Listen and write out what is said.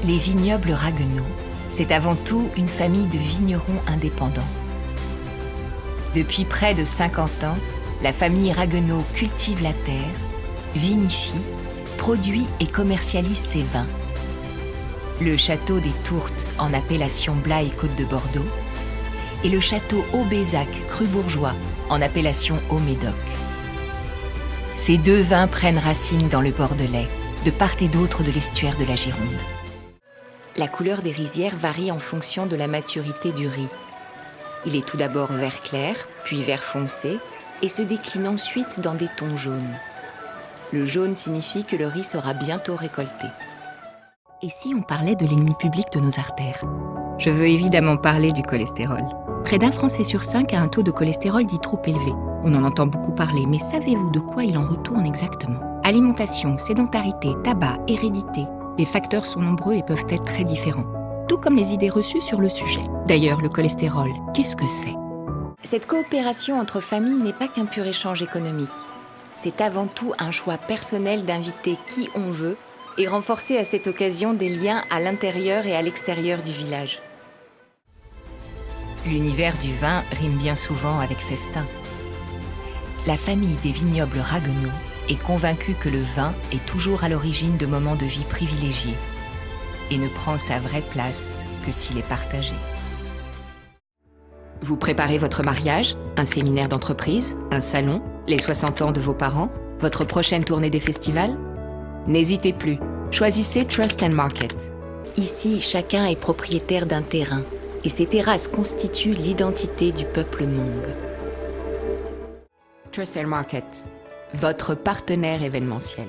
Les vignobles Ragueneau, c'est avant tout une famille de vignerons indépendants. Depuis près de 50 ans, la famille Ragueneau cultive la terre, vinifie, produit et commercialise ses vins. Le château des Tourtes en appellation Blaye Côte de Bordeaux et le château Haut-Bézac Cru Bourgeois en appellation Haut-Médoc. Ces deux vins prennent racine dans le Bordelais, de part et d'autre de l'estuaire de la Gironde. La couleur des rizières varie en fonction de la maturité du riz. Il est tout d'abord vert clair, puis vert foncé, et se décline ensuite dans des tons jaunes. Le jaune signifie que le riz sera bientôt récolté. Et si on parlait de l'ennemi public de nos artères? Je veux évidemment parler du cholestérol. Près d'un Français sur 5 a un taux de cholestérol dit trop élevé. On en entend beaucoup parler, mais savez-vous de quoi il en retourne exactement? Alimentation, sédentarité, tabac, hérédité. Les facteurs sont nombreux et peuvent être très différents. Tout comme les idées reçues sur le sujet. D'ailleurs, le cholestérol, qu'est-ce que c'est? Cette coopération entre familles n'est pas qu'un pur échange économique. C'est avant tout un choix personnel d'inviter qui on veut et renforcer à cette occasion des liens à l'intérieur et à l'extérieur du village. L'univers du vin rime bien souvent avec festin. La famille des vignobles Ragueneau est convaincue que le vin est toujours à l'origine de moments de vie privilégiés et ne prend sa vraie place que s'il est partagé. Vous préparez votre mariage, un séminaire d'entreprise, un salon, les 60 ans de vos parents, votre prochaine tournée des festivals? N'hésitez plus, choisissez Trust & Market. Ici, chacun est propriétaire d'un terrain et ces terrasses constituent l'identité du peuple Hmong. Trust & Market, votre partenaire événementiel.